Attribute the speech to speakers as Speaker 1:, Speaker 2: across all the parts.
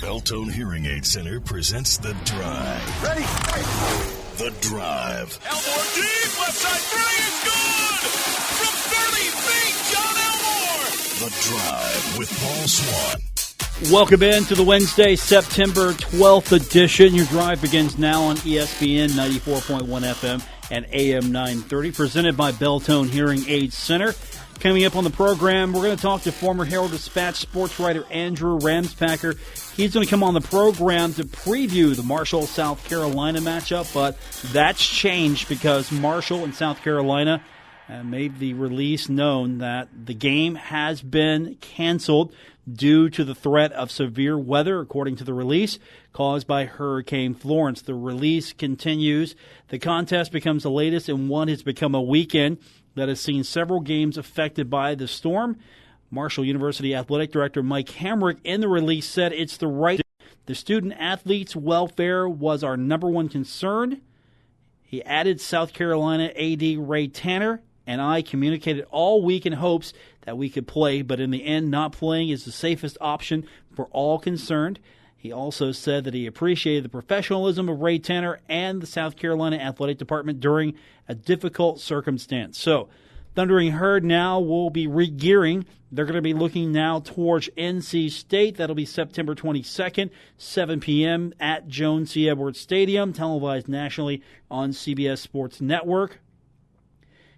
Speaker 1: Beltone Hearing Aid Center presents The Drive.
Speaker 2: Ready?
Speaker 1: The Drive.
Speaker 3: Elmore deep, left side three is good! From 30 feet, John Elmore!
Speaker 1: The Drive with Paul Swann.
Speaker 4: Welcome in to the Wednesday, September 12th edition. Your drive begins now on ESPN 94.1 FM and AM 930, presented by Beltone Hearing Aid Center. Coming up on the program, we're going to talk to former Herald-Dispatch sports writer Andrew Ramspacher. He's going to come on the program to preview the Marshall, South Carolina matchup, but that's changed because Marshall and South Carolina made the release known that the game has been canceled due to the threat of severe weather, according to the release, caused by Hurricane Florence. The release continues. The contest becomes the latest in what has become a weekend that has seen several games affected by the storm. Marshall University Athletic Director Mike Hamrick in the release said it's the right. The student-athletes' welfare was our number one concern. He added South Carolina AD Ray Tanner and I communicated all week in hopes that we could play, but in the end, not playing is the safest option for all concerned. He also said that he appreciated the professionalism of Ray Tanner and the South Carolina Athletic Department during a difficult circumstance. So, Thundering Herd now will be re-gearing. They're going to be looking now towards NC State. That'll be September 22nd, 7 p.m. at Jones C. Edwards Stadium, televised nationally on CBS Sports Network.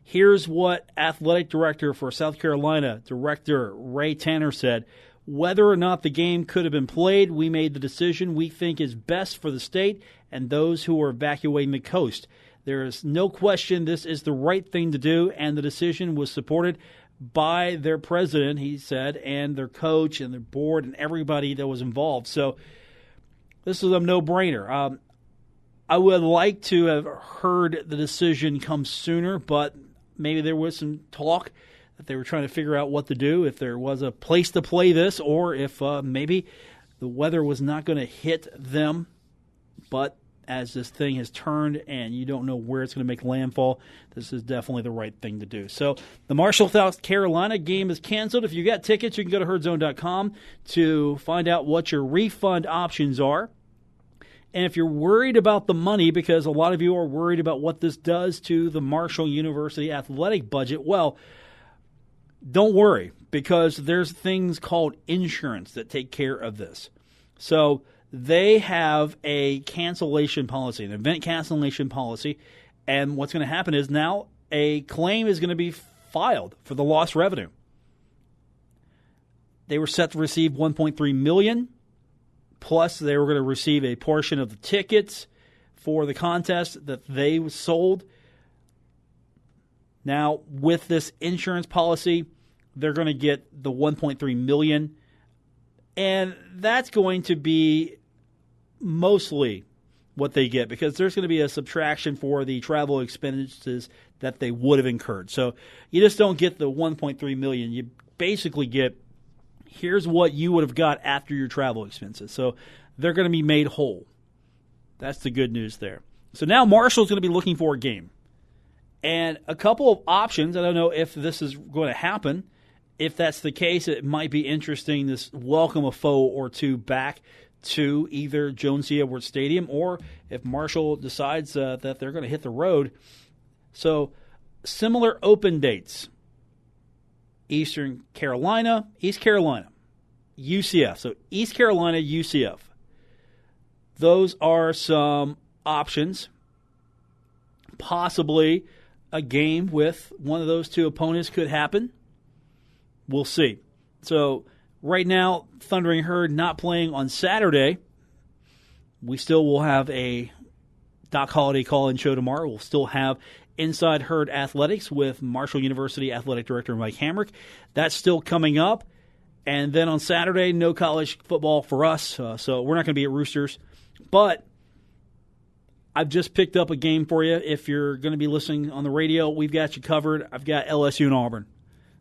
Speaker 4: Here's what Athletic Director for South Carolina, Director Ray Tanner, said. Whether or not the game could have been played, we made the decision we think is best for the state and those who are evacuating the coast. There is no question this is the right thing to do, and the decision was supported by their president, he said, and their coach and their board and everybody that was involved. So this is a no-brainer. I would like to have heard the decision come sooner, but maybe there was some talk that they were trying to figure out what to do, if there was a place to play this, or if maybe the weather was not going to hit them. But as this thing has turned and you don't know where it's going to make landfall, this is definitely the right thing to do. So the Marshall, South Carolina game is canceled. If you got tickets, you can go to herdzone.com to find out what your refund options are. And if you're worried about the money, because a lot of you are worried about what this does to the Marshall University athletic budget, well, don't worry, because there's things called insurance that take care of this. So they have a cancellation policy, an event cancellation policy, and what's going to happen is now a claim is going to be filed for the lost revenue. They were set to receive $1.3 million. Plus, they were going to receive a portion of the tickets for the contest that they sold. Now, with this insurance policy, they're going to get the $1.3 million, and that's going to be mostly what they get because there's going to be a subtraction for the travel expenses that they would have incurred. So you just don't get the $1.3 million. You basically get, here's what you would have got after your travel expenses. So they're going to be made whole. That's the good news there. So now Marshall's going to be looking for a game. And a couple of options. I don't know if this is going to happen. If that's the case, it might be interesting to welcome a foe or two back to either Jones C. Edwards Stadium, or if Marshall decides that they're going to hit the road. So similar open dates. East Carolina, UCF. So East Carolina, UCF. Those are some options. Possibly a game with one of those two opponents could happen. We'll see. So right now, Thundering Herd not playing on Saturday. We still will have a Doc Holliday call-in show tomorrow. We'll still have Inside Herd Athletics with Marshall University Athletic Director Mike Hamrick. That's still coming up. And then on Saturday, no college football for us, so we're not going to be at Roosters. But I've just picked up a game for you. If you're going to be listening on the radio, we've got you covered. I've got LSU and Auburn.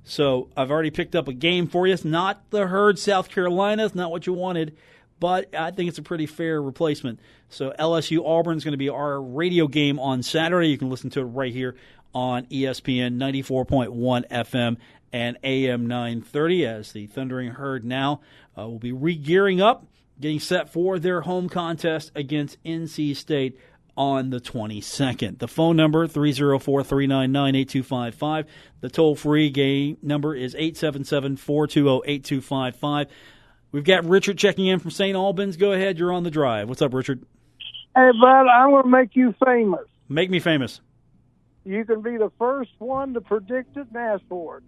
Speaker 4: So I've already picked up a game for you. It's not the Herd, South Carolina. It's not what you wanted, but I think it's a pretty fair replacement. So LSU Auburn is going to be our radio game on Saturday. You can listen to it right here on ESPN 94.1 FM and AM 930 as the Thundering Herd now will be re-gearing up, getting set for their home contest against NC State on the 22nd. The phone number, 304-399-8255. The toll-free game number is 877-420-8255. We've got Richard checking in from St. Albans. Go ahead. You're on the drive. What's up, Richard?
Speaker 2: Hey, bud, I'm going to make you famous.
Speaker 4: Make me famous.
Speaker 2: You can be the first one to predict it and ask for it.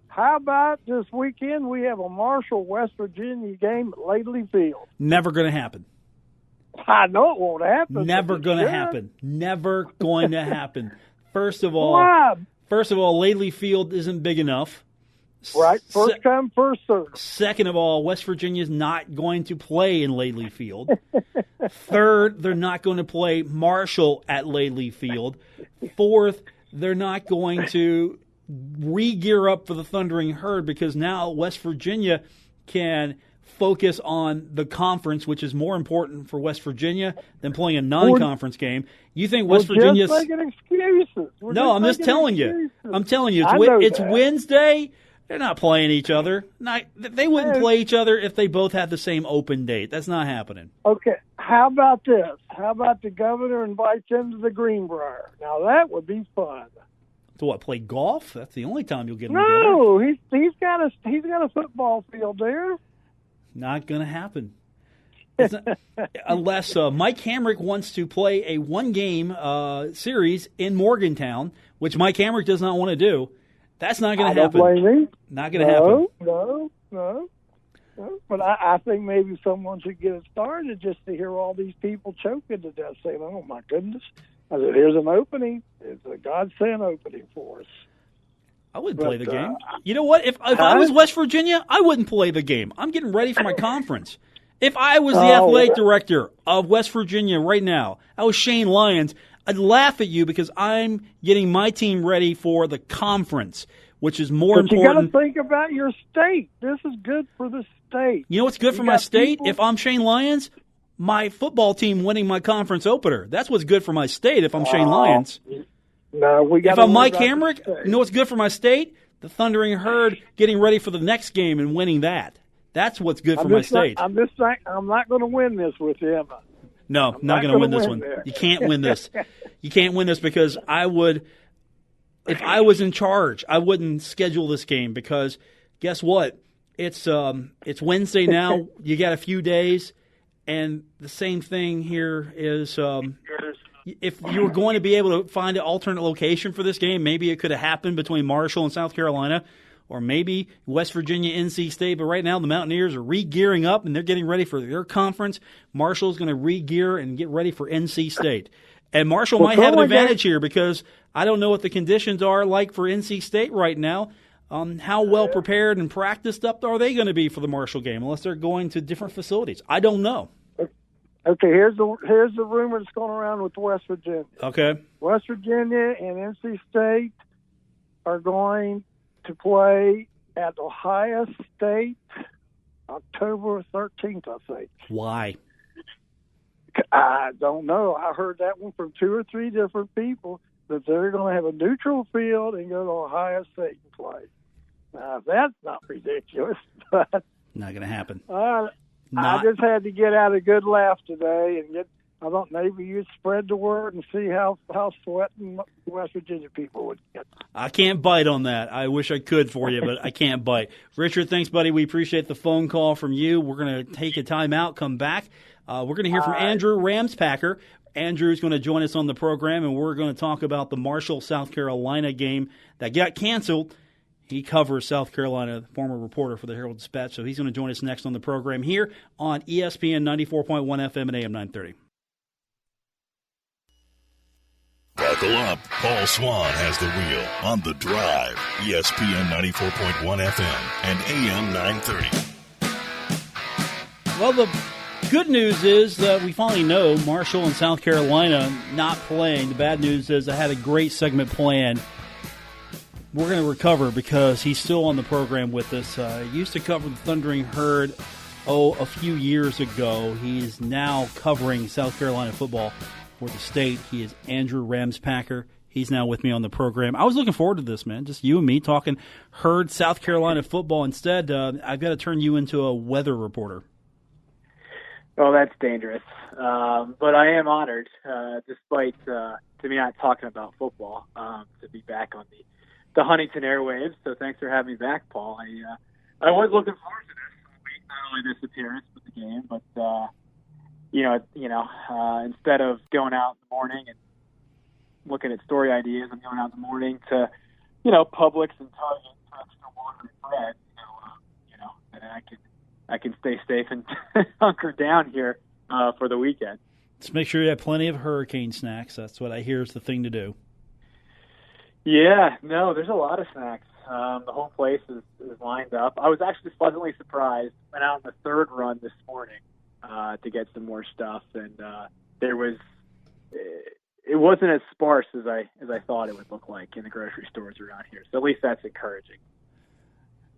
Speaker 2: How about this weekend we have a Marshall, West Virginia game at Lately Field?
Speaker 4: Never going to happen.
Speaker 2: I know it won't happen.
Speaker 4: Never going to happen. Never going to happen. First of all, Lately Field isn't big enough.
Speaker 2: Right, first come, first serve.
Speaker 4: Second of all, West Virginia's not going to play in Lately Field. Third, they're not going to play Marshall at Lately Field. Fourth, they're not going to re-gear up for the Thundering Herd because now West Virginia can focus on the conference, which is more important for West Virginia than playing a non-conference game. You think West Virginia's...
Speaker 2: We're just making excuses.
Speaker 4: No, I'm just telling you. I'm telling you, it's Wednesday. They're not playing each other. They wouldn't play each other if they both had the same open date. That's not happening.
Speaker 2: Okay, how about this? How about the governor invites them to the Greenbrier? Now, that would be fun.
Speaker 4: To what, play golf? That's the only time you'll get them
Speaker 2: together.
Speaker 4: No,
Speaker 2: he's got a football field there.
Speaker 4: Not going to happen. Unless Mike Hamrick wants to play a one-game series in Morgantown, which Mike Hamrick does not want to do. That's not going to happen.
Speaker 2: Don't blame me.
Speaker 4: Not going to happen.
Speaker 2: No. But I think maybe someone should get it started just to hear all these people choking to death saying, oh, my goodness. I said, here's an opening. It's a godsend opening for us.
Speaker 4: I wouldn't play the game. You know what? If I was West Virginia, I wouldn't play the game. I'm getting ready for my conference. If I was the athletic director of West Virginia right now, I was Shane Lyons, I'd laugh at you because I'm getting my team ready for the conference, which is more important.
Speaker 2: You got to think about your state. This is good for the state.
Speaker 4: You know what's good for my state? If I'm Shane Lyons, my football team winning my conference opener. That's what's good for my state if I'm Shane Lyons.
Speaker 2: No,
Speaker 4: if I'm Mike Hamrick, you know what's good for my state? The Thundering Herd getting ready for the next game and winning that. That's what's good for my state.
Speaker 2: I'm just saying, I'm not going to win this with him.
Speaker 4: No, not going to win this one. You can't win this. You can't win this because I would, if I was in charge, I wouldn't schedule this game because guess what? It's Wednesday now. You got a few days, and the same thing here is if you were going to be able to find an alternate location for this game, maybe it could have happened between Marshall and South Carolina, or maybe West Virginia, NC State. But right now the Mountaineers are re-gearing up, and they're getting ready for their conference. Marshall's going to re-gear and get ready for NC State. And Marshall might have an advantage here because I don't know what the conditions are like for NC State right now. How well prepared and practiced up are they going to be for the Marshall game unless they're going to different facilities? I don't know.
Speaker 2: Okay, here's the rumor that's going around with West Virginia.
Speaker 4: Okay.
Speaker 2: West Virginia and NC State are going to play at Ohio State October 13th, I think.
Speaker 4: Why?
Speaker 2: I don't know. I heard that one from 2 or 3 different people that they're going to have a neutral field and go to Ohio State and play. Now, that's not ridiculous. But
Speaker 4: not going to happen.
Speaker 2: I just had to get out a good laugh today and I thought maybe you'd spread the word and see how sweating West Virginia people would get.
Speaker 4: I can't bite on that. I wish I could for you, but I can't bite. Richard, thanks, buddy. We appreciate the phone call from you. We're going to take a timeout, come back. We're going to hear from Andrew Ramspacher. Andrew's going to join us on the program, and we're going to talk about the Marshall, South Carolina game that got canceled. He covers South Carolina, former reporter for the Herald-Dispatch, so he's going to join us next on the program here on ESPN 94.1 FM and AM 930.
Speaker 1: Buckle up. Paul Swann has the wheel on The Drive, ESPN 94.1 FM and AM 930.
Speaker 4: Well, the good news is that we finally know Marshall and South Carolina not playing. The bad news is I had a great segment planned. We're going to recover because he's still on the program with us. He used to cover the Thundering Herd, a few years ago. He's now covering South Carolina football for the state. He is Andrew Ramspacher. He's now with me on the program. I was looking forward to this, man. Just you and me talking Herd South Carolina football. Instead, I've got to turn you into a weather reporter.
Speaker 5: Oh, that's dangerous. But I am honored, despite to me not talking about football, to be back on the Huntington airwaves. So thanks for having me back, Paul. I was looking forward to this week, not only this appearance but the game, but instead of going out in the morning and looking at story ideas, I'm going out in the morning to Publix and Target for extra water and bread. And I can stay safe and hunker down here for the weekend.
Speaker 4: Just make sure you have plenty of hurricane snacks. That's what I hear is the thing to do.
Speaker 5: Yeah, no, there's a lot of snacks. The whole place is lined up. I was actually pleasantly surprised. Went out on the third run this morning to get some more stuff, and it wasn't as sparse as I thought it would look like in the grocery stores around here. So at least that's encouraging.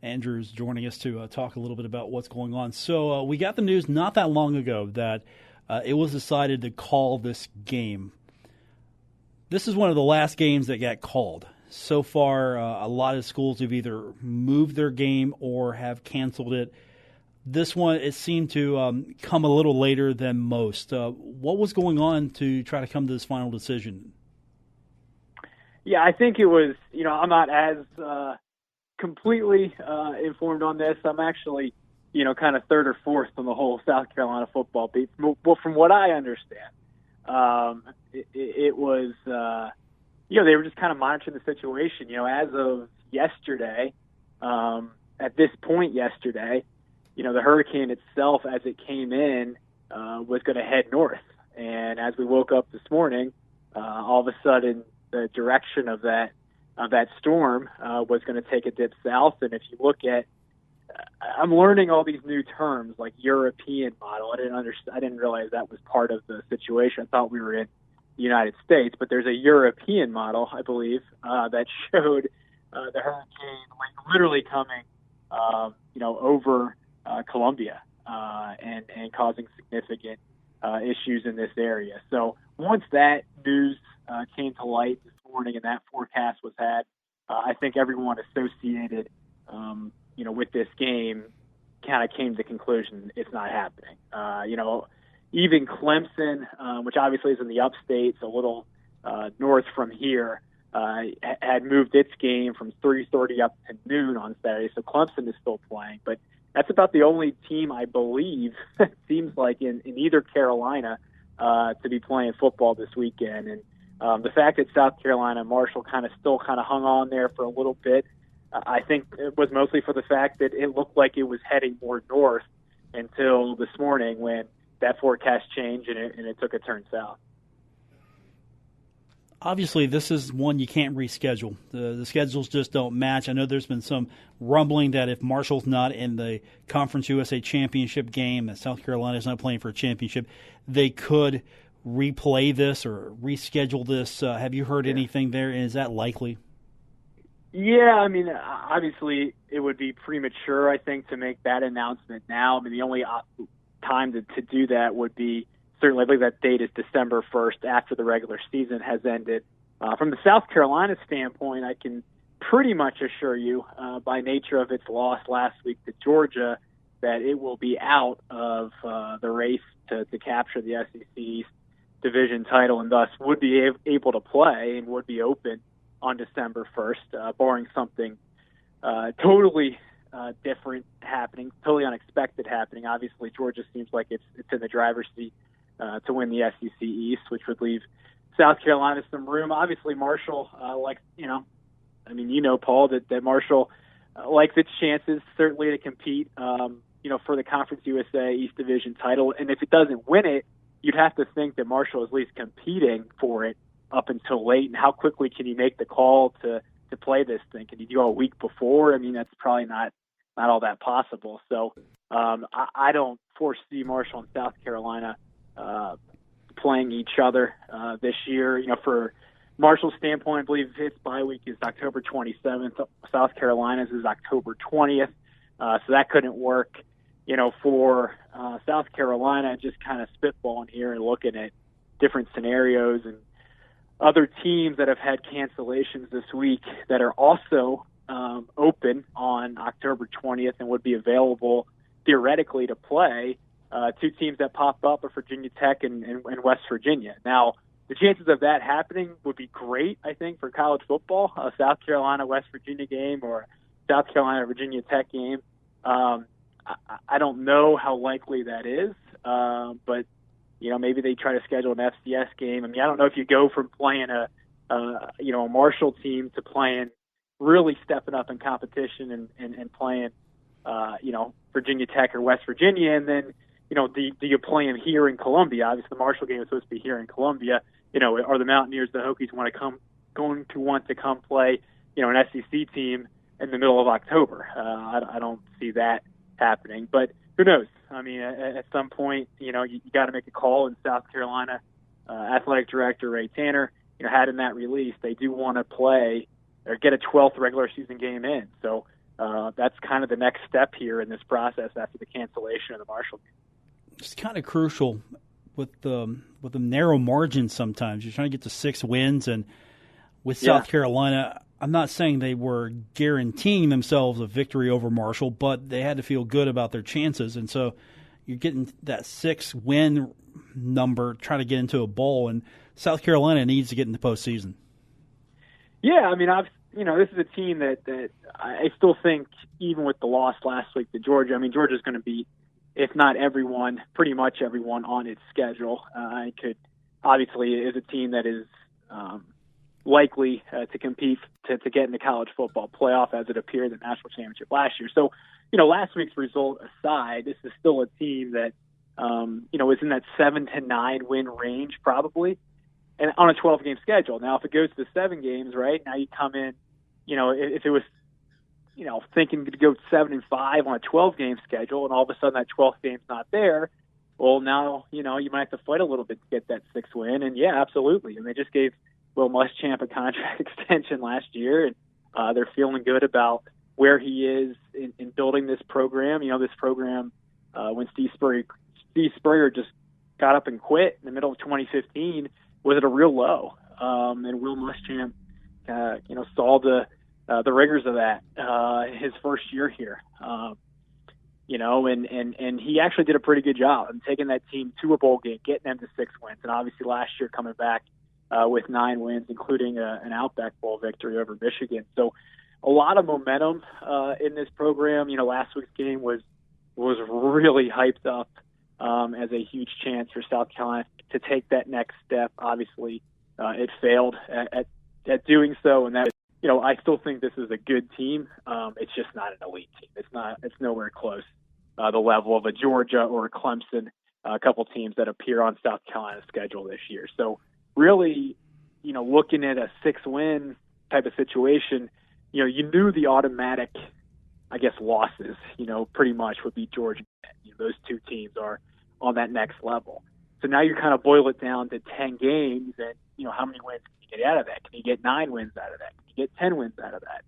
Speaker 4: Andrew's joining us to talk a little bit about what's going on. So we got the news not that long ago that it was decided to call this game. This is one of the last games that got called. So far, a lot of schools have either moved their game or have canceled it. This one, it seemed to come a little later than most. What was going on to try to come to this final decision?
Speaker 5: Yeah, I think it was, I'm not as completely informed on this. I'm actually, kind of third or fourth on the whole South Carolina football beat. Well, from what I understand, it was, they were just kind of monitoring the situation. As of yesterday, at this point yesterday, the hurricane itself, as it came in, was going to head north. And as we woke up this morning, all of a sudden, the direction of that storm was going to take a dip south. And if you look at, I'm learning all these new terms like European model. I didn't realize that was part of the situation. I thought we were in the United States, but there's a European model, I believe, that showed the hurricane literally coming, over Columbia and causing significant issues in this area. So once that news came to light this morning and that forecast was had, I think everyone associated, with this game kind of came to the conclusion it's not happening. Even Clemson, which obviously is in the upstate, a little north from here, had moved its game from 3:30 up to noon on Saturday. So Clemson is still playing, but that's about the only team, I believe, it seems like in either Carolina to be playing football this weekend. And the fact that South Carolina and Marshall still hung on there for a little bit, I think it was mostly for the fact that it looked like it was heading more north until this morning when that forecast changed and it took a turn south.
Speaker 4: Obviously, this is one you can't reschedule. The schedules just don't match. I know there's been some rumbling that if Marshall's not in the Conference USA championship game, that South Carolina's not playing for a championship, they could replay this or reschedule this. Have you heard anything there? Is that likely?
Speaker 5: Yeah, I mean, obviously it would be premature, I think, to make that announcement now. I mean, the only time to do that would be, certainly, I believe that date is December 1st after the regular season has ended. From the South Carolina standpoint, I can pretty much assure you, by nature of its loss last week to Georgia, that it will be out of the race to capture the SEC East division title and thus would be able to play and would be open on December 1st, barring something totally different happening, totally unexpected happening. Obviously, Georgia seems like it's in the driver's seat to win the SEC East, which would leave South Carolina some room. Obviously, Marshall, Paul, that Marshall likes its chances certainly to compete, for the Conference USA East Division title. And if it doesn't win it, you'd have to think that Marshall is at least competing for it up until late. And how quickly can you make the call to play this thing? Can you do a week before? I mean, that's probably not all that possible. So I don't foresee Marshall and South Carolina playing each other this year. For Marshall's standpoint, I believe its bye week is October 27th. South Carolina's is October 20th. So that couldn't work. For South Carolina, just kind of spitballing here and looking at different scenarios. And other teams that have had cancellations this week that are also open on October 20th and would be available theoretically to play. Two teams that pop up are Virginia Tech and West Virginia. Now, the chances of that happening would be great, I think, for college football, a South Carolina-West Virginia game or a South Carolina-Virginia Tech game. I don't know how likely that is, but maybe they try to schedule an FCS game. I mean, I don't know if you go from playing a Marshall team to playing really stepping up in competition and playing, Virginia Tech or West Virginia, and then do you play them here in Columbia? Obviously, the Marshall game is supposed to be here in Columbia. Are the Mountaineers, the Hokies, going to want to come play, an SEC team in the middle of October? I don't see that happening, but who knows? I mean, at some point, you got to make a call. And South Carolina athletic director Ray Tanner, had in that release, they do want to play or get a 12th regular season game in. So that's kind of the next step here in this process after the cancellation of the Marshall game.
Speaker 4: It's kind of crucial with the narrow margins sometimes. You're trying to get to 6 wins, and with South Carolina, I'm not saying they were guaranteeing themselves a victory over Marshall, but they had to feel good about their chances. And so you're getting that 6-win number, trying to get into a bowl, and South Carolina needs to get into postseason. Yeah,
Speaker 5: I mean, this is a team that I still think, even with the loss last week to Georgia, I mean, Georgia's going to beat, if not everyone, pretty much everyone on its schedule. It obviously is a team that is likely to compete to get in the college football playoff as it appeared in the national championship last year. So, last week's result aside, this is still a team that, is in that 7 to 9 win range probably, and on a 12-game schedule. Now, if it goes to 7 games, right, now you come in, if it was, thinking to go 7-5 on a 12-game schedule, and all of a sudden that 12th game's not there, well, now, you might have to fight a little bit to get that 6th win. And, yeah, absolutely. And they just gave Will Muschamp a contract extension last year, and they're feeling good about where he is in building this program. This program, when Steve Spurrier just got up and quit in the middle of 2015, was at a real low. And Will Muschamp, saw the rigors of that his first year here. And he actually did a pretty good job in taking that team to a bowl game, getting them to 6 wins, and obviously last year coming back with 9 wins, including an Outback Bowl victory over Michigan. So a lot of momentum in this program. Last week's game was really hyped up as a huge chance for South Carolina to take that next step. Obviously, it failed at doing so, and that. I still think this is a good team. It's just not an elite team. It's nowhere close the level of a Georgia or a Clemson, a couple teams that appear on South Carolina's schedule this year. So really, looking at a 6-win type of situation, you knew the automatic, I guess, losses, pretty much would be Georgia. Those two teams are on that next level. So now you kind of boil it down to 10 games, and, how many wins can you get out of that? Can you get 9 wins out of that? Can you get 10 wins out of that?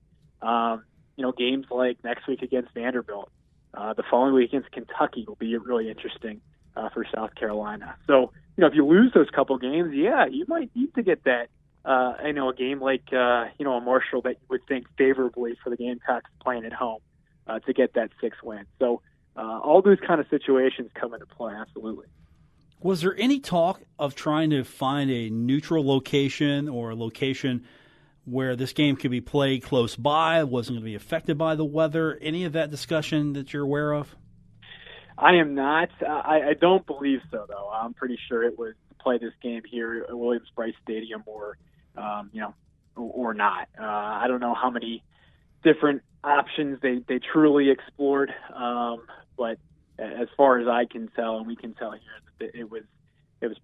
Speaker 5: Games like next week against Vanderbilt, the following week against Kentucky will be really interesting for South Carolina. So, if you lose those couple games, you might need to get that, a game like, a Marshall that you would think favorably for the Gamecocks playing at home to get that 6th win. So all those kind of situations come into play, absolutely.
Speaker 4: Was there any talk of trying to find a neutral location or a location where this game could be played close by, wasn't going to be affected by the weather? Any of that discussion that you're aware of?
Speaker 5: I am not. I don't believe so, though. I'm pretty sure it was to play this game here at Williams-Brice Stadium or not. I don't know how many different options they truly explored, but as far as I can tell, and we can tell here, it was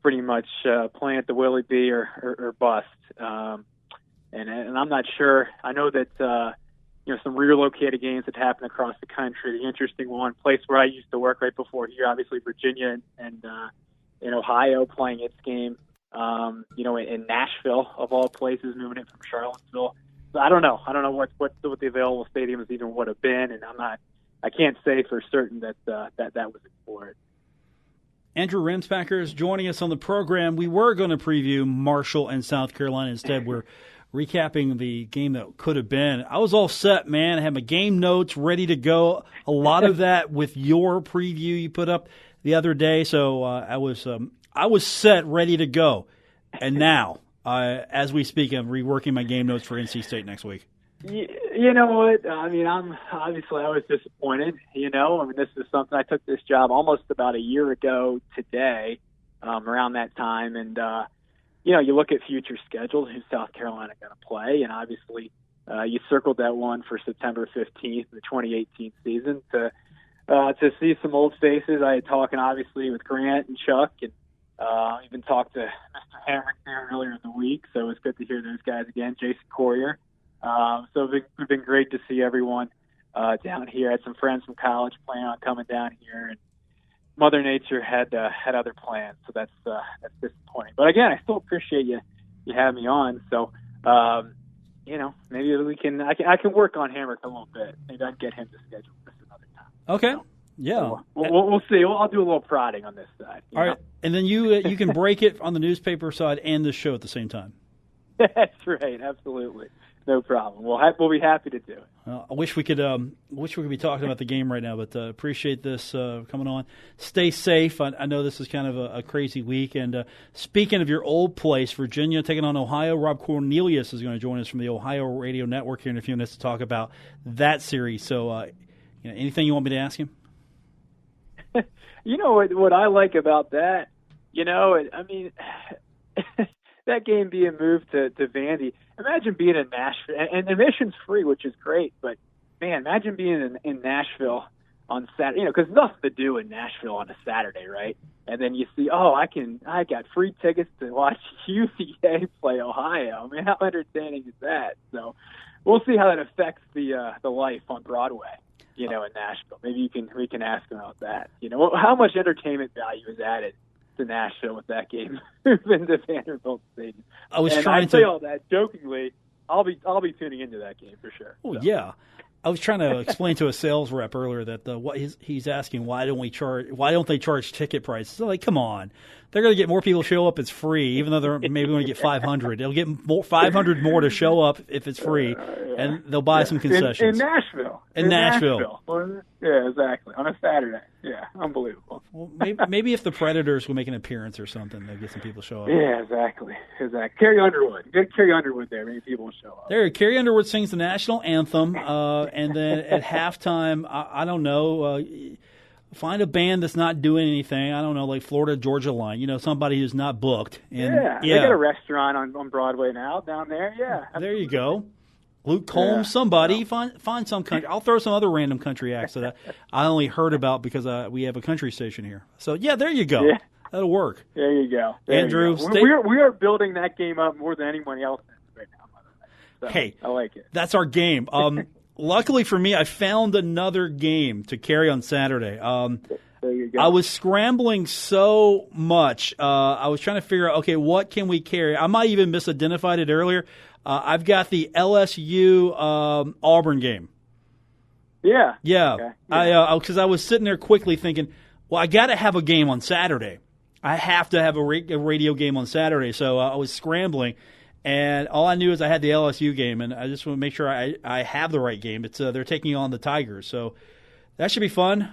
Speaker 5: pretty much playing at the Willie B or bust. And I'm not sure. I know that some relocated games that happen across the country. The interesting one, place where I used to work right before here, obviously Virginia and in Ohio playing its game. In Nashville of all places, moving it from Charlottesville. So I don't know. I don't know what the available stadiums even would have been, and I can't say for certain that was explored.
Speaker 4: Andrew Ramspacher is joining us on the program. We were going to preview Marshall and South Carolina. Instead, we're recapping the game that could have been. I was all set, man. I had my game notes ready to go. A lot of that with your preview you put up the other day. So I was set, ready to go. And now, as we speak, I'm reworking my game notes for NC State next week.
Speaker 5: You know what? I mean, I was disappointed. This is something I took this job almost about a year ago today, around that time, and you look at future schedules, who's South Carolina going to play, and obviously you circled that one for September 15th, the 2018 season, to see some old faces. I had talking obviously with Grant and Chuck, and even talked to Mr. Hamrick there earlier in the week, so it was good to hear those guys again. Jason Corrier. So it's been great to see everyone down here. I had some friends from college planning on coming down here, and Mother Nature had other plans, so that's disappointing. But again, I still appreciate you having me on. So maybe we can I can work on Hamrick a little bit. Maybe I can get him to schedule this another time.
Speaker 4: Okay.
Speaker 5: So,
Speaker 4: yeah.
Speaker 5: We'll see. I'll do a little prodding on this side.
Speaker 4: All right, and then you can break it on the newspaper side and the show at the same time.
Speaker 5: That's right. Absolutely. No problem. We'll be happy to do it.
Speaker 4: I wish we could be talking about the game right now, but appreciate this coming on. Stay safe. I know this is kind of a crazy week. And speaking of your old place, Virginia taking on Ohio, Rob Cornelius is going to join us from the Ohio Radio Network here in a few minutes to talk about that series. So, anything you want me to ask him?
Speaker 5: What I like about that, that game being moved to Vandy. Imagine being in Nashville, and admission's free, which is great. But man, imagine being in Nashville on Saturday. Because nothing to do in Nashville on a Saturday, right? And then you see, I got free tickets to watch UVA play Ohio. I mean, how entertaining is that? So we'll see how that affects the life on Broadway. In Nashville. Maybe we can ask him about that. How much entertainment value is added to Nashville with that game moving to Vanderbilt Stadium. I say all that jokingly. I'll be tuning into that game for sure.
Speaker 4: Oh, so. Yeah. I was trying to explain to a sales rep earlier that what he's asking, why don't they charge ticket prices? So, like, come on. They're going to get more people to show up. It's free, even though they're maybe going to get 500. They'll get 500 more to show up if it's free, and they'll buy some concessions.
Speaker 5: In Nashville.
Speaker 4: In Nashville.
Speaker 5: Yeah, exactly. On a Saturday. Yeah, unbelievable.
Speaker 4: Well, maybe if the Predators will make an appearance or something, they'll get some people to show up.
Speaker 5: Yeah, exactly. Carrie Underwood. Get Carrie Underwood there. Maybe people will show up.
Speaker 4: There, Carrie Underwood sings the national anthem, and then at halftime, I don't know, find a band that's not doing anything. I don't know, like Florida Georgia Line. Somebody who's not booked. And,
Speaker 5: they got a restaurant on Broadway now down there. Yeah, absolutely.
Speaker 4: There you go. Luke Combs, somebody. Find some country. I'll throw some other random country acts that I only heard about because we have a country station here. So, yeah, there you go. Yeah. That'll work.
Speaker 5: There you go.
Speaker 4: Andrew,
Speaker 5: we are building that game up more than anyone else right now, by the way. So,
Speaker 4: hey,
Speaker 5: I like it.
Speaker 4: That's our game. Luckily for me, I found another game to carry on Saturday.
Speaker 5: There you go.
Speaker 4: I was scrambling so much. I was trying to figure out, okay, what can we carry? I might even misidentified it earlier. I've got the LSU Auburn game.
Speaker 5: Yeah.
Speaker 4: Yeah.
Speaker 5: Okay. Yeah.
Speaker 4: Because I was sitting there quickly thinking, well, I got to have a game on Saturday. I have to have a radio game on Saturday. So I was scrambling, and all I knew is I had the LSU game, and I just want to make sure I have the right game. It's they're taking on the Tigers, so that should be fun.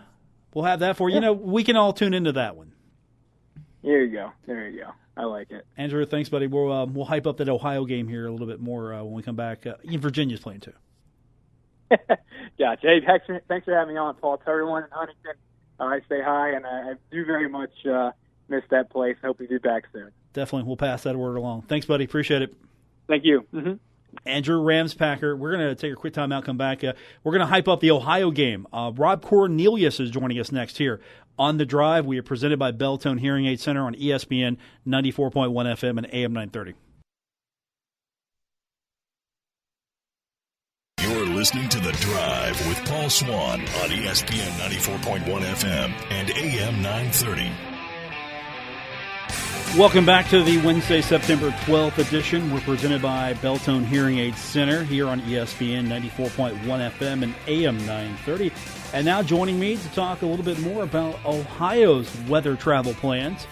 Speaker 4: We'll have that for you.
Speaker 5: Yeah.
Speaker 4: We can all tune into that one.
Speaker 5: There you go. I like it.
Speaker 4: Andrew, thanks, buddy. We'll hype up that Ohio game here a little bit more when we come back. Virginia's playing too.
Speaker 5: Gotcha. Hey, thanks for having me on, Paul. Tell everyone in Huntington I say hi, and I do very much miss that place. I hope we be back soon.
Speaker 4: Definitely. We'll pass that word along. Thanks, buddy. Appreciate it.
Speaker 5: Thank you. Mm-hmm.
Speaker 4: Andrew Ramspacher. We're going to take a quick time out, come back. We're going to hype up the Ohio game. Rob Cornelius is joining us next here on The Drive. We are presented by Belltone Hearing Aid Center on ESPN 94.1 FM and AM 930.
Speaker 1: You're listening to The Drive with Paul Swann on ESPN 94.1 FM and AM 930.
Speaker 4: Welcome back to the Wednesday, September 12th edition. We're presented by Beltone Hearing Aid Center here on ESPN 94.1 FM and AM 930. And now joining me to talk a little bit more about Ohio's weather travel plans,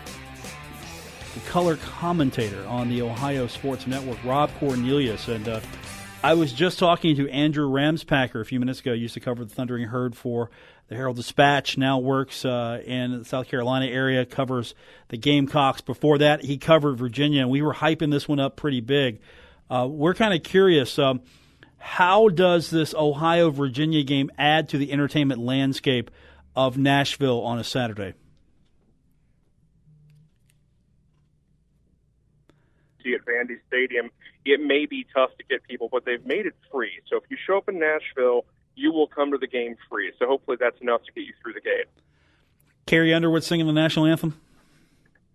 Speaker 4: the color commentator on the Ohio Sports Network, Rob Cornelius. And I was just talking to Andrew Ramspacher a few minutes ago. He used to cover the Thundering Herd for the Herald-Dispatch, now works in the South Carolina area, covers the Gamecocks. Before that, he covered Virginia, and we were hyping this one up pretty big. We're kind of curious, how does this Ohio-Virginia game add to the entertainment landscape of Nashville on a Saturday?
Speaker 6: At Vanderbilt Stadium, it may be tough to get people, but they've made it free. So if you show up in Nashville, you will come to the game free. So hopefully that's enough to get you through the gate.
Speaker 4: Carrie Underwood singing the national anthem?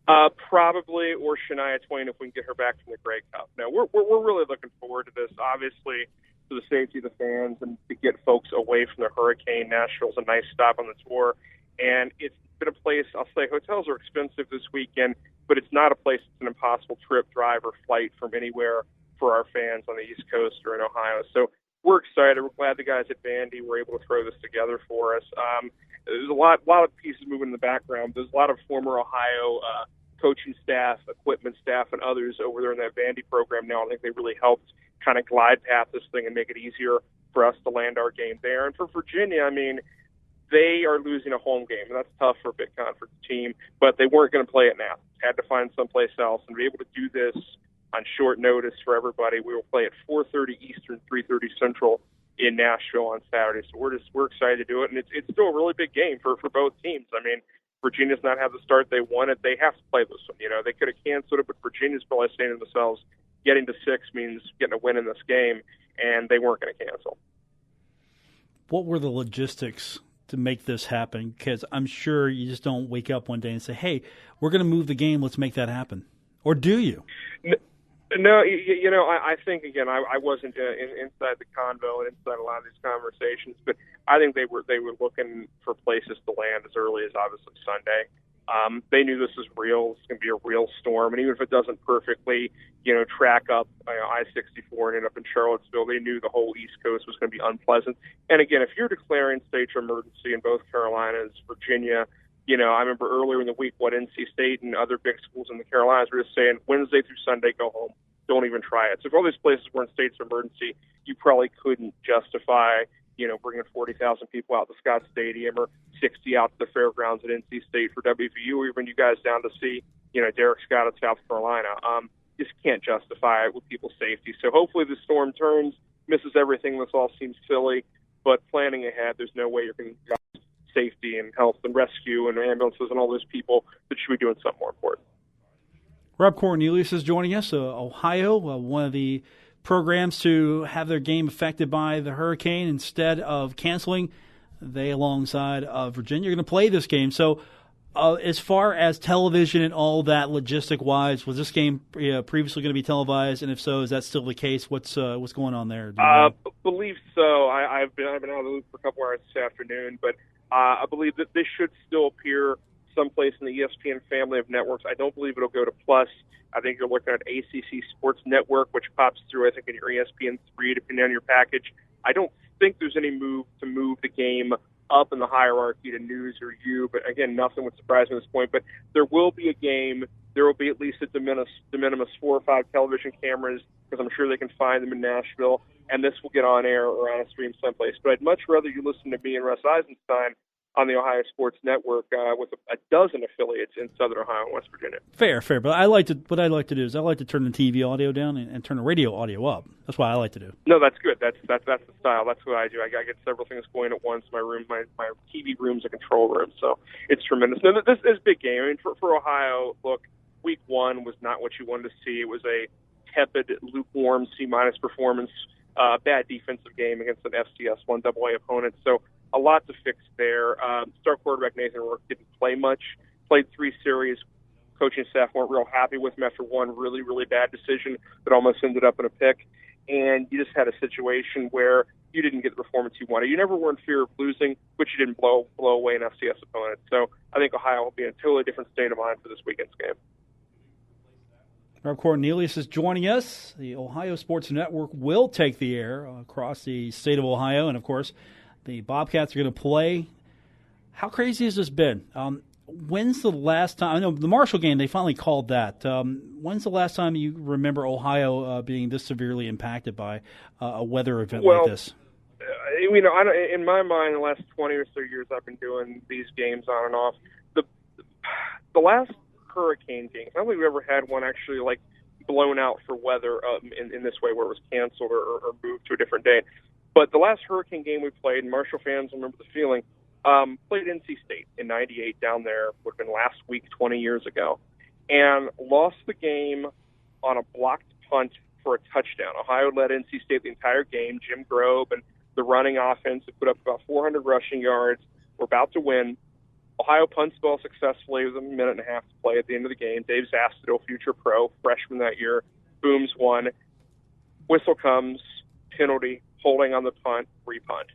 Speaker 6: Probably, or Shania Twain if we can get her back from the Grey Cup. No, we're really looking forward to this. Obviously, for the safety of the fans and to get folks away from the hurricane, Nashville's a nice stop on the tour. And it's been a place, I'll say, hotels are expensive this weekend, but it's not a place that's an impossible trip, drive, or flight from anywhere for our fans on the East Coast or in Ohio. So we're excited. We're glad the guys at Vandy were able to throw this together for us. There's a lot of pieces moving in the background. There's a lot of former Ohio coaching staff, equipment staff, and others over there in that Vandy program now. I think they really helped kind of glide path this thing and make it easier for us to land our game there. And for Virginia, I mean, they are losing a home game, and that's tough for a big conference team, but they weren't going to play it now. Had to find someplace else, and to be able to do this on short notice for everybody. We will play at 4:30 Eastern, 3:30 Central in Nashville on Saturday. So we're excited to do it, and it's still a really big game for both teams. I mean, Virginia's not had the start they wanted. They have to play this one. You know, they could have canceled it, but Virginia's probably saying to themselves, getting to 6 means getting a win in this game, and they weren't going to cancel.
Speaker 4: What were the logistics to make this happen? Because I'm sure you just don't wake up one day and say, hey, we're going to move the game, let's make that happen. Or do you?
Speaker 6: No, you know, I think, again, I wasn't inside the convo and inside a lot of these conversations, but I think they were looking for places to land as early as obviously Sunday. They knew this was real. It's going to be a real storm, and even if it doesn't perfectly, you know, track up I-64 and end up in Charlottesville, they knew the whole East Coast was going to be unpleasant. And again, if you're declaring state of emergency in both Carolinas, Virginia, you know, I remember earlier in the week what NC State and other big schools in the Carolinas were just saying, Wednesday through Sunday, go home. Don't even try it. So if all these places were in states of emergency, you probably couldn't justify, you know, bringing 40,000 people out to Scott Stadium or 60 out to the fairgrounds at NC State for WVU, or even you guys down to see, you know, Derek Scott at South Carolina. Just can't justify it with people's safety. So hopefully the storm turns, misses everything. This all seems silly, but planning ahead, there's no way you're going to safety and health and rescue and ambulances and all those people that should be doing something more important.
Speaker 4: Rob Cornelius is joining us. Ohio, one of the programs to have their game affected by the hurricane. Instead of canceling, they, alongside Virginia, are going to play this game. So as far as television and all that logistic-wise, was this game previously going to be televised? And if so, is that still the case? What's going on there?
Speaker 6: Believe so. I've been out of the loop for a couple hours this afternoon, but I believe that this should still appear someplace in the ESPN family of networks. I don't believe it'll go to Plus. I think you're looking at ACC Sports Network, which pops through, I think, in your ESPN 3, depending on your package. I don't think there's any move to move the game up in the hierarchy to News or You, but again, nothing would surprise me at this point. But there will be a game. There will be at least a de minimis 4 or 5 television cameras, because I'm sure they can find them in Nashville, and this will get on air or on a stream someplace. But I'd much rather you listen to me and Russ Eisenstein on the Ohio Sports Network with a dozen affiliates in Southern Ohio and West Virginia.
Speaker 4: Fair. But what I like to do is I like to turn the TV audio down and turn the radio audio up. That's what I like to do.
Speaker 6: No, that's good. That's the style. That's what I do. I get several things going at once. My TV room's a control room, so it's tremendous. No, this is a big game. I mean, for Ohio, look, week 1 was not what you wanted to see. It was a tepid, lukewarm C- performance, bad defensive game against an FCS 1AA opponent. So a lot to fix there. Star quarterback Nathan Rourke didn't play much. Played 3 series. Coaching staff weren't real happy with him after one really, really bad decision that almost ended up in a pick. And you just had a situation where you didn't get the performance you wanted. You never were in fear of losing, but you didn't blow away an FCS opponent. So I think Ohio will be in a totally different state of mind for this weekend's game.
Speaker 4: Rob Cornelius is joining us. The Ohio Sports Network will take the air across the state of Ohio, and, of course, the Bobcats are going to play. How crazy has this been? When's the last time? I know the Marshall game, they finally called that. When's the last time you remember Ohio being this severely impacted by a weather event like this?
Speaker 6: In my mind, the last 20 or so years I've been doing these games on and off. The last hurricane games, I don't think we've ever had one actually like blown out for weather in this way where it was canceled or moved to a different date. But the last hurricane game we played, and Marshall fans remember the feeling, played NC State in '98 down there, would have been last week 20 years ago, and lost the game on a blocked punt for a touchdown. Ohio led NC State the entire game. Jim Grobe and the running offense had put up about 400 rushing yards. We're about to win. Ohio punts the ball successfully with a minute and a half to play at the end of the game. Dave Zastido, future pro, freshman that year, booms one. Whistle comes, penalty, holding on the punt, repunt.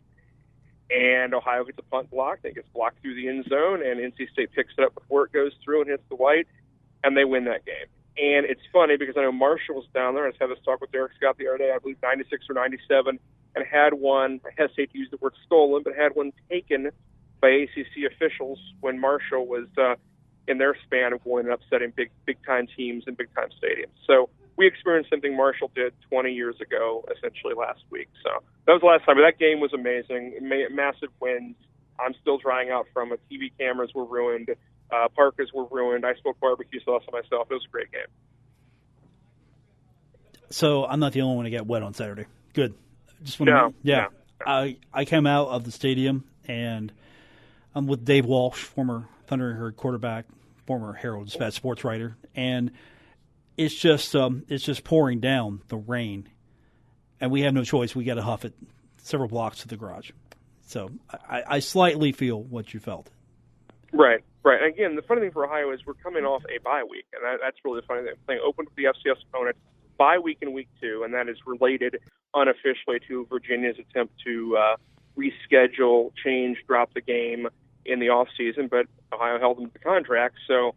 Speaker 6: And Ohio gets a punt blocked. It gets blocked through the end zone, and NC State picks it up before it goes through and hits the white, and they win that game. And it's funny because I know Marshall was down there. I just had this talk with Derek Scott the other day, I believe 96 or 97, and had one, I hesitate to use the word stolen, but had one taken by ACC officials when Marshall was in their span of going and upsetting big-time teams in big-time stadiums. So we experienced something Marshall did 20 years ago, essentially last week. So that was the last time. But that game was amazing. Massive wins. I'm still drying out from it. TV cameras were ruined. Parkas were ruined. I smoked barbecue sauce on myself. It was a great game.
Speaker 4: So I'm not the only one to get wet on Saturday. Good. No. I came out of the stadium, and I'm with Dave Walsh, former Thunder and Herd quarterback, former Herald-Dispatch sports writer, and it's just pouring down, the rain, and we have no choice. We got to huff it several blocks to the garage. So I slightly feel what you felt.
Speaker 6: Right. Again, the funny thing for Ohio is we're coming off a bye week, and that's really the funny thing. Playing open with the FCS opponent, bye week in week 2, and that is related unofficially to Virginia's attempt to reschedule, change, drop the game in the offseason, but Ohio held them to the contract, so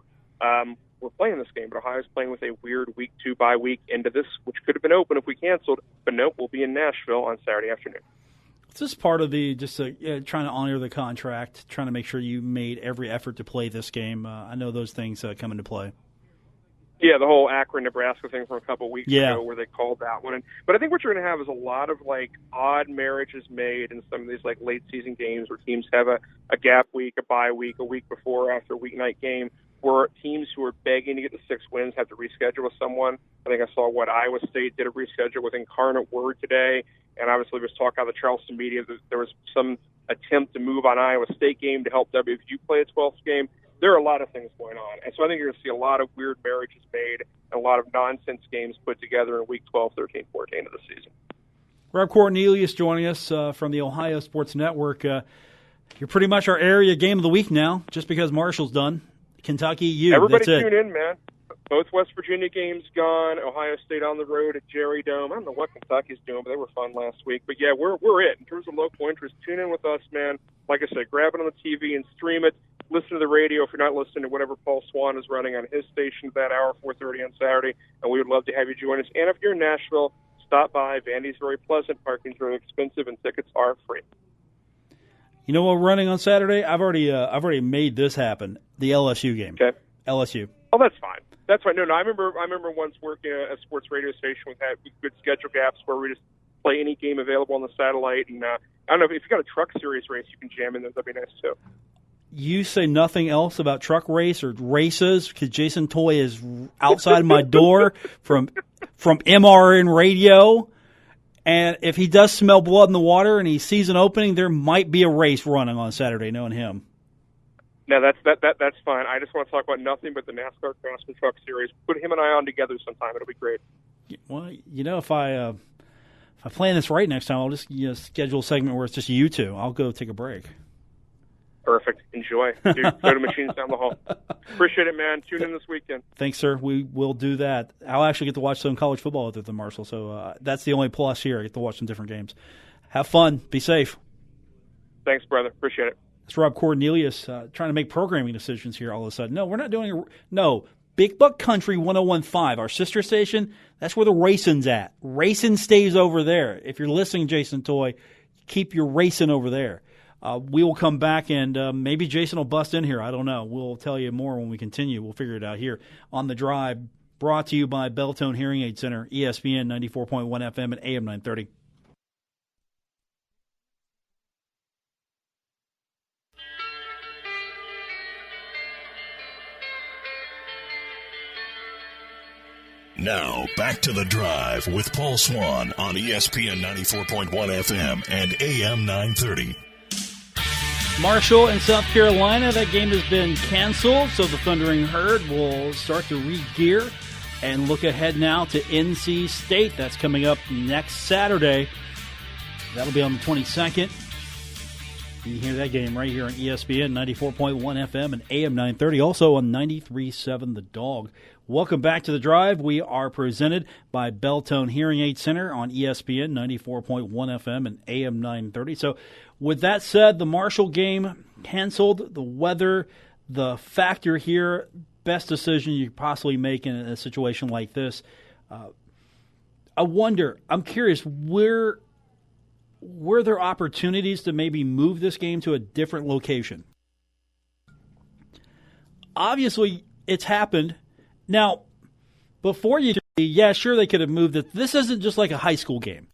Speaker 6: we're playing this game, but Ohio's playing with a weird week 2 bye week into this, which could have been open if we canceled, but nope, we'll be in Nashville on Saturday afternoon.
Speaker 4: Is this part of the trying to honor the contract, trying to make sure you made every effort to play this game? I know those things come into play.
Speaker 6: Yeah, the whole Akron, Nebraska thing from a couple of weeks ago where they called that one. But I think what you're going to have is a lot of, odd marriages made in some of these, late-season games where teams have a gap week, a bye week, a week before, after a weeknight game, where teams who are begging to get the 6 wins have to reschedule with someone. I think I saw Iowa State did a reschedule with Incarnate Word today, and obviously there was talk out of the Charleston media that there was some attempt to move on Iowa State game to help WVU play a 12th game. There are a lot of things going on. And so I think you're going to see a lot of weird marriages made and a lot of nonsense games put together in week 12, 13, 14 of the season.
Speaker 4: Rob Cornelius joining us from the Ohio Sports Network. You're pretty much our area game of the week now, just because Marshall's done. Kentucky,
Speaker 6: Everybody
Speaker 4: that's
Speaker 6: tune in, man. Both West Virginia games gone. Ohio State on the road at Jerry Dome. I don't know what Kentucky's doing, but they were fun last week. But, yeah, we're it. In terms of local interest, tune in with us, man. Like I said, grab it on the TV and stream it. Listen to the radio if you're not listening to whatever Paul Swann is running on his station that hour, 4:30 on Saturday. And we would love to have you join us. And if you're in Nashville, stop by. Vandy's very pleasant. Parking's very expensive, and tickets are free.
Speaker 4: You know what we're running on Saturday? I've already made this happen. The LSU game.
Speaker 6: Okay.
Speaker 4: LSU.
Speaker 6: Oh, that's fine. That's fine. No, I remember once working at a sports radio station with good schedule gaps where we just play any game available on the satellite. And I don't know if you got a truck series race you can jam in there. That'd be nice too. You
Speaker 4: say nothing else about truck race or races because Jason Toy is outside my door from MRN Radio. And if he does smell blood in the water and he sees an opening, there might be a race running on Saturday, knowing him.
Speaker 6: No, that's fine. I just want to talk about nothing but the NASCAR Craftsman Truck Series. Put him and I on together sometime. It'll be great.
Speaker 4: Well, if I plan this right next time, I'll just schedule a segment where it's just you two. I'll go take a break.
Speaker 6: Perfect. Enjoy. Dude, go to Machines down the hall. Appreciate it, man. Tune in this weekend.
Speaker 4: Thanks, sir. We will do that. I'll actually get to watch some college football other than Marshall, so that's the only plus here. I get to watch some different games. Have fun. Be safe.
Speaker 6: Thanks, brother. Appreciate it.
Speaker 4: It's Rob Cornelius trying to make programming decisions here all of a sudden. No, we're not doing – no, Big Buck Country 101.5, our sister station, that's where the racing's at. Racing stays over there. If you're listening, Jason Toy, keep your racing over there. We will come back, and maybe Jason will bust in here. I don't know. We'll tell you more when we continue. We'll figure it out here on The Drive, brought to you by Belltone Hearing Aid Center, ESPN 94.1 FM and AM 930.
Speaker 1: Now, back to The Drive with Paul Swann on ESPN 94.1 FM and AM 930.
Speaker 4: Marshall and South Carolina, that game has been canceled, so the Thundering Herd will start to re-gear and look ahead now to NC State. That's coming up next Saturday. That'll be on the 22nd. You can hear that game right here on ESPN 94.1 FM and AM 930, also on 93.7 The Dog. Welcome back to The Drive. We are presented by Belltone Hearing Aid Center on ESPN 94.1 FM and AM 930. So with that said, the Marshall game canceled. The weather, the factor here, best decision you could possibly make in a situation like this. I wonder, I'm curious, were there opportunities to maybe move this game to a different location? Obviously, it's happened. Now, before you, yeah, sure, they could have moved it. This isn't just like a high school game.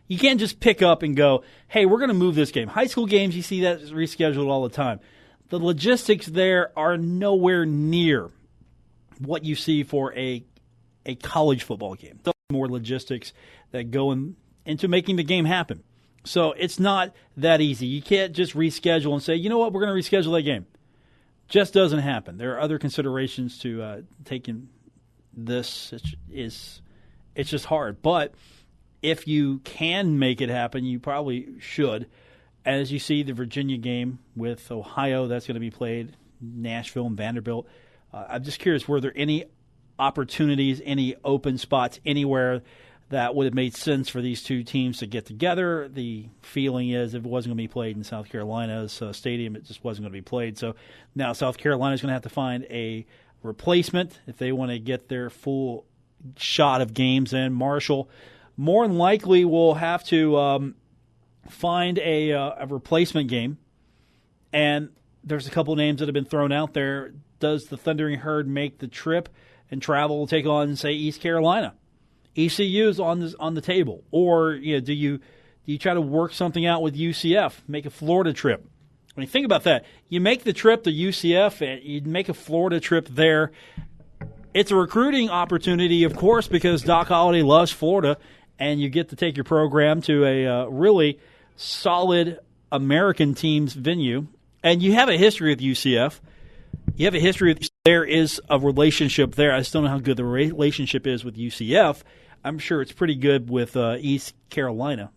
Speaker 4: You can't just pick up and go, hey, we're going to move this game. High school games, you see that rescheduled all the time. The logistics there are nowhere near what you see for a college football game. There's more logistics that go into making the game happen. So it's not that easy. You can't just reschedule and say, you know what, we're going to reschedule that game. Just doesn't happen. There are other considerations to taking this. It's just hard. But if you can make it happen, you probably should. As you see the Virginia game with Ohio, that's going to be played, Nashville and Vanderbilt. I'm just curious, were there any opportunities, any open spots anywhere that would have made sense for these two teams to get together? The feeling is if it wasn't going to be played in South Carolina's stadium, it just wasn't going to be played. So now South Carolina is going to have to find a replacement if they want to get their full shot of games in. Marshall more than likely will have to find a replacement game. And there's a couple names that have been thrown out there. Does the Thundering Herd make the trip and travel to take on, say, East Carolina? ECU is on the table. Or do you try to work something out with UCF, make a Florida trip? When you think about that, you make the trip to UCF and you make a Florida trip there. It's a recruiting opportunity, of course, because Doc Holliday loves Florida, and you get to take your program to a really solid American team's venue. And you have a history with UCF. You have a history with there is a relationship there. I just don't know how good the relationship is with UCF. I'm sure it's pretty good with East Carolina.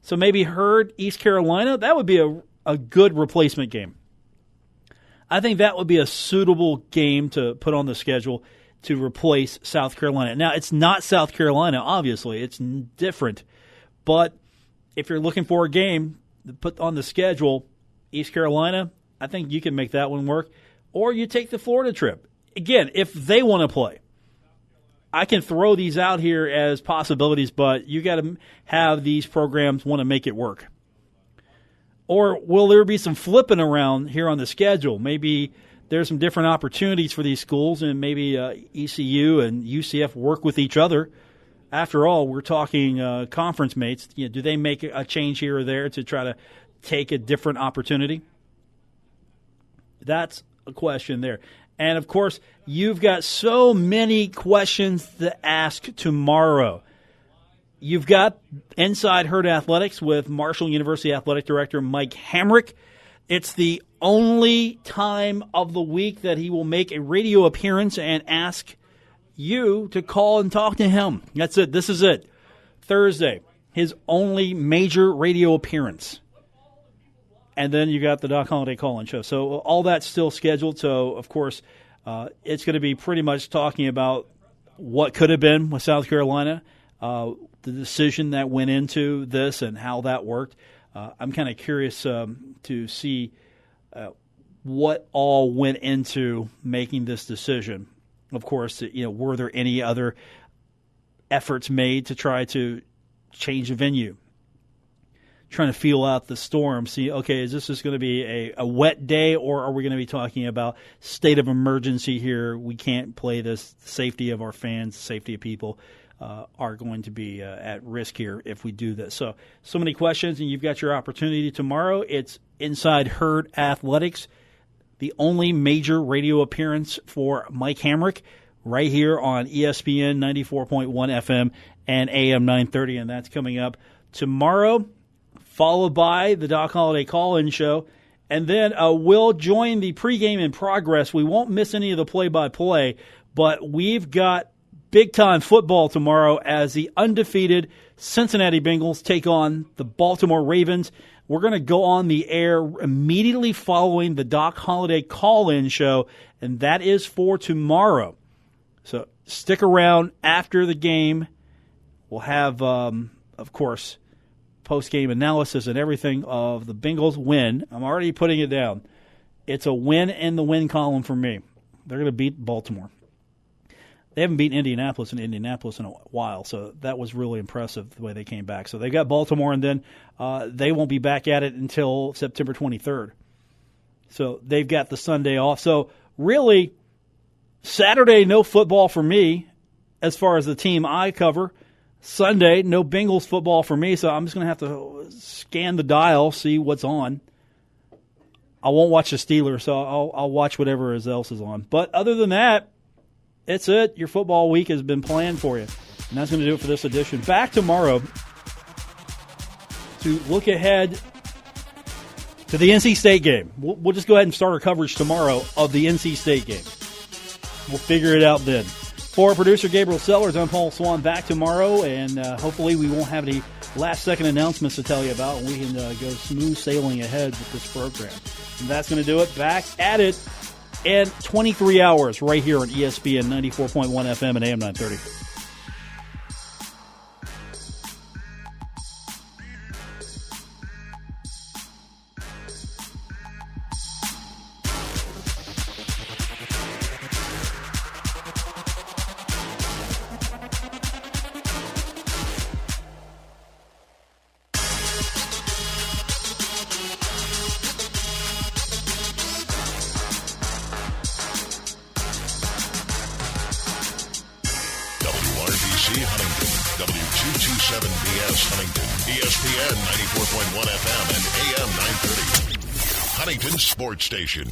Speaker 4: So maybe Herd, East Carolina, that would be a good replacement game. I think that would be a suitable game to put on the schedule to replace South Carolina. Now, it's not South Carolina, obviously. It's different. But if you're looking for a game to put on the schedule, East Carolina, I think you can make that one work. Or you take the Florida trip. Again, if they want to play. I can throw these out here as possibilities, but you got to have these programs want to make it work. Or will there be some flipping around here on the schedule? Maybe there's some different opportunities for these schools, and maybe ECU and UCF work with each other. After all, we're talking conference mates. Do they make a change here or there to try to take a different opportunity? That's a question there. And, of course, you've got so many questions to ask tomorrow. You've got Inside Herd Athletics with Marshall University Athletic Director Mike Hamrick. It's the only time of the week that he will make a radio appearance and ask you to call and talk to him. That's it. This is it. Thursday, his only major radio appearance. And then you got the Doc Holliday call-in show. So all that's still scheduled. So, of course, it's going to be pretty much talking about what could have been with South Carolina, the decision that went into this and how that worked. I'm kind of curious to see what all went into making this decision. Of course, were there any other efforts made to try to change the venue? Trying to feel out the storm, see, okay, is this just going to be a wet day, or are we going to be talking about state of emergency here? We can't play this. The safety of our fans, safety of people are going to be at risk here if we do this. So many questions, and you've got your opportunity tomorrow. It's Inside Herd Athletics, the only major radio appearance for Mike Hamrick right here on ESPN 94.1 FM and AM 930, and that's coming up tomorrow, followed by the Doc Holliday call-in show. And then we'll join the pregame in progress. We won't miss any of the play-by-play, but we've got big-time football tomorrow as the undefeated Cincinnati Bengals take on the Baltimore Ravens. We're going to go on the air immediately following the Doc Holliday call-in show, and that is for tomorrow. So stick around after the game. We'll have, of course, post-game analysis and everything of the Bengals win. I'm already putting it down. It's a win in the win column for me. They're going to beat Baltimore. They haven't beaten Indianapolis in a while, so that was really impressive the way they came back. So they got Baltimore, and then they won't be back at it until September 23rd. So they've got the Sunday off. So really, Saturday, no football for me as far as the team I cover. Sunday, no Bengals football for me, so I'm just going to have to scan the dial, see what's on. I won't watch the Steelers, so I'll watch whatever else is on. But other than that, it's it. Your football week has been planned for you. And that's going to do it for this edition. Back tomorrow to look ahead to the NC State game. We'll just go ahead and start our coverage tomorrow of the NC State game. We'll figure it out then. For producer Gabriel Sellers, I'm Paul Swann, back tomorrow, and hopefully we won't have any last-second announcements to tell you about, and we can go smooth sailing ahead with this program. And that's going to do it. Back at it in 23 hours right here on ESPN 94.1 FM and AM 930.
Speaker 1: WQ27BS Huntington, ESPN 94.1 FM and AM 930. Huntington Sports Station.